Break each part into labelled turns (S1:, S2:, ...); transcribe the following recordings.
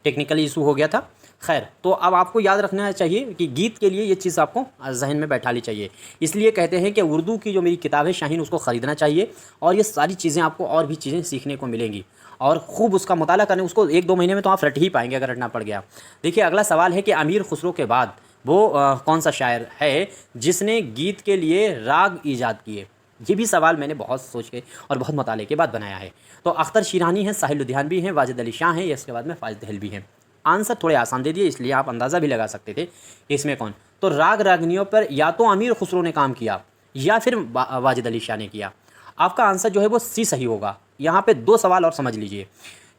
S1: Technically issue हो गया था। खैर, तो अब आपको याद रखना चाहिए कि गीत के लिए ये चीज़ आपको जहन में बैठा ली चाहिए। इसलिए कहते हैं कि उर्दू की जो मेरी किताब है शाहीन, उसको ख़रीदना चाहिए और ये सारी चीज़ें आपको और भी चीज़ें सीखने को मिलेंगी और खूब उसका मुताला करने, उसको 1-2 महीने में तो आप रट ही पाएंगे अगर रटना पड़ गया। देखिए, अगला सवाल है कि अमीर खुसरो के बाद वो कौन सा शायर है जिसने गीत के लिए राग ईजाद किए। ये भी सवाल मैंने बहुत सोच के और बहुत मताले के बाद बनाया है। तो अख्तर शिरानी है, साहिल लुधियानवी हैं, वाजिद अली शाह हैं, या इसके बाद में फाजिल दहलवी हैं। आंसर थोड़े आसान दे दिए, इसलिए आप अंदाज़ा भी लगा सकते थे कि इसमें कौन। तो राग रागनियों पर या तो अमीर खुसरो ने काम किया या फिर वाजिद अली शाह ने किया। आपका आंसर जो है वो सी सही होगा। यहाँ पे 2 सवाल और समझ लीजिए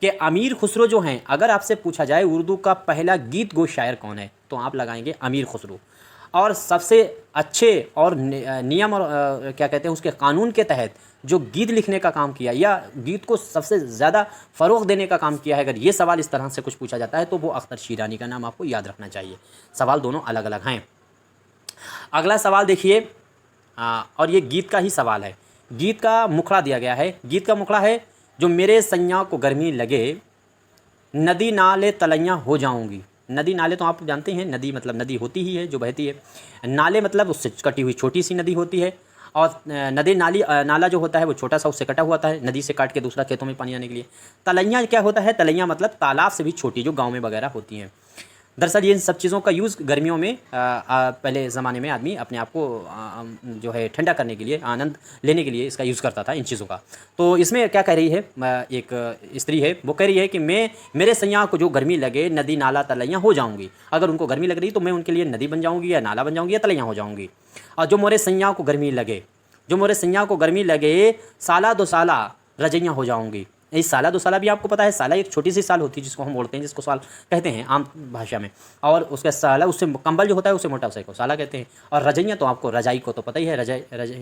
S1: कि अमीर खुसरो जो हैं, अगर आपसे पूछा जाए उर्दू का पहला गीत गो शायर कौन है, तो आप लगाएंगे अमीर खुसरो। और सबसे अच्छे और नियम और क्या कहते हैं उसके कानून के तहत जो गीत लिखने का काम किया या गीत को सबसे ज़्यादा फ़रोग़ देने का काम किया है, अगर ये सवाल इस तरह से कुछ पूछा जाता है तो वो अख्तर शिरानी का नाम आपको याद रखना चाहिए। सवाल दोनों अलग अलग हैं। अगला सवाल देखिए, और ये गीत का ही सवाल है। गीत का मुखड़ा दिया गया है। गीत का मुखड़ा है, जो मेरे सैयां को गर्मी लगे, नदी नाले तलैया हो जाऊंगी। नदी नाले तो आप जानते हैं, नदी मतलब नदी होती ही है जो बहती है, नाले मतलब उससे कटी हुई छोटी सी नदी होती है, और नदी नाली नाला जो होता है वो छोटा सा उससे कटा हुआ होता है, नदी से काट के दूसरा खेतों में पानी आने के लिए। तलैया क्या होता है, तलैया मतलब तालाब से भी छोटी, जो गाँव में वगैरह होती हैं। दरअसल ये इन सब चीज़ों का यूज़ गर्मियों में पहले ज़माने में आदमी अपने आप को जो है ठंडा करने के लिए, आनंद लेने के लिए इसका यूज़ करता था इन चीज़ों का। तो इसमें क्या कह रही है, एक स्त्री है, वो कह रही है कि मैं मेरे सैयां को जो गर्मी लगे, नदी नाला तलैया हो जाऊंगी। अगर उनको गर्मी लग रही तो मैं उनके लिए नदी बन जाऊंगी या नाला बन जाऊंगी या तलैया हो जाऊंगी। और जो मोरे सैयां को गर्मी लगे, जो मोरे सैयां को गर्मी लगे, साला दो साला रजैया हो जाऊंगी। इस साला दो साला भी आपको पता है, साला एक छोटी सी साल होती है जिसको हम बोलते हैं, जिसको साल कहते हैं आम भाषा में, और उसका साला, उससे कंबल जो होता है उसे मोटा, उसे को साला कहते हैं। और रजैया तो आपको रजाई को तो पता ही है,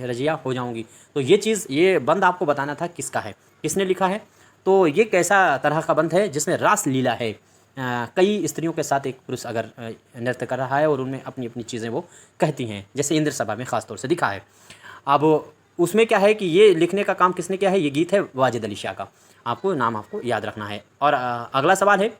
S1: रजैया हो जाऊंगी। तो ये चीज़, ये बंद आपको बताना था किसका है, किसने लिखा है। तो ये कैसा तरह का बंद है जिसमें रास लीला है। कई स्त्रियों के साथ एक पुरुष अगर नृत्य कर रहा है और उनमें अपनी अपनी चीज़ें वो कहती हैं, जैसे इंद्र सभा में ख़ास तौर से दिखा है। अब उसमें क्या है कि ये लिखने का काम किसने किया है, ये गीत है वाजिद अली शाह का। आपको नाम आपको याद रखना है। और अगला सवाल है,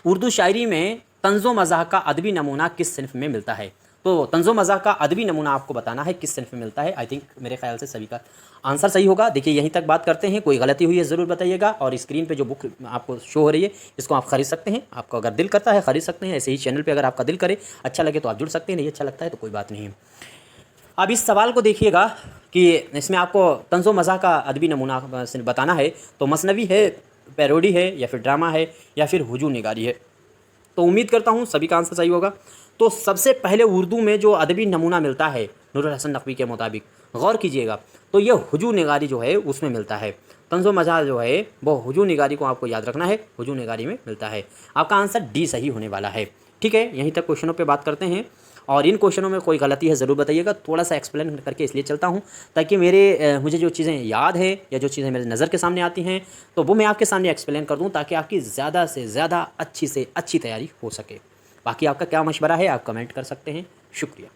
S1: उर्दू शायरी में तंज़ो मज़ाह का अदबी नमूना किस सिन्फ़ में मिलता है। तो तंज़ो मज़ाह का अदबी नमूना आपको बताना है किस सिन्फ़ में मिलता है। आई थिंक मेरे ख्याल से सभी का आंसर सही होगा। देखिए, यहीं तक बात करते हैं, कोई गलती हुई है ज़रूर बताइएगा। और स्क्रीन पे जो बुक आपको शो हो रही है, इसको आप ख़रीद सकते हैं। आपको अगर दिल करता है ख़रीद सकते हैं। ऐसे ही चैनल पर अगर आपका दिल करे, अच्छा लगे तो आप जुड़ सकते हैं, नहीं अच्छा लगता है तो कोई बात नहीं है। अब इस सवाल को देखिएगा कि इसमें आपको तंज़ो मज़ाह का अदबी नमूना बताना है, तो मसनवी है, पैरोडी है, या फिर ड्रामा है, या फिर हुजूम निगारी है। तो उम्मीद करता हूँ सभी का आंसर सही होगा। तो सबसे पहले उर्दू में जो अदबी नमूना मिलता है नूरुल हसन नकवी के मुताबिक, गौर कीजिएगा, तो ये हुजूम निगारी जो है उसमें मिलता है। तंज़ो मज़ाह जो है वो हुजूम निगारी को आपको याद रखना है, हुजूम निगारी में मिलता है। आपका आंसर डी सही होने वाला है। ठीक है, यहीं तक क्वेश्चनों पे बात करते हैं, और इन क्वेश्चनों में कोई गलती है ज़रूर बताइएगा। थोड़ा सा एक्सप्लेन करके इसलिए चलता हूँ ताकि मुझे जो चीज़ें याद है या जो चीज़ें मेरे नज़र के सामने आती हैं तो वो मैं आपके सामने एक्सप्लेन कर दूँ, ताकि आपकी ज़्यादा से ज़्यादा अच्छी से अच्छी तैयारी हो सके। बाकी आपका क्या मशवरा है आप कमेंट कर सकते हैं। शुक्रिया।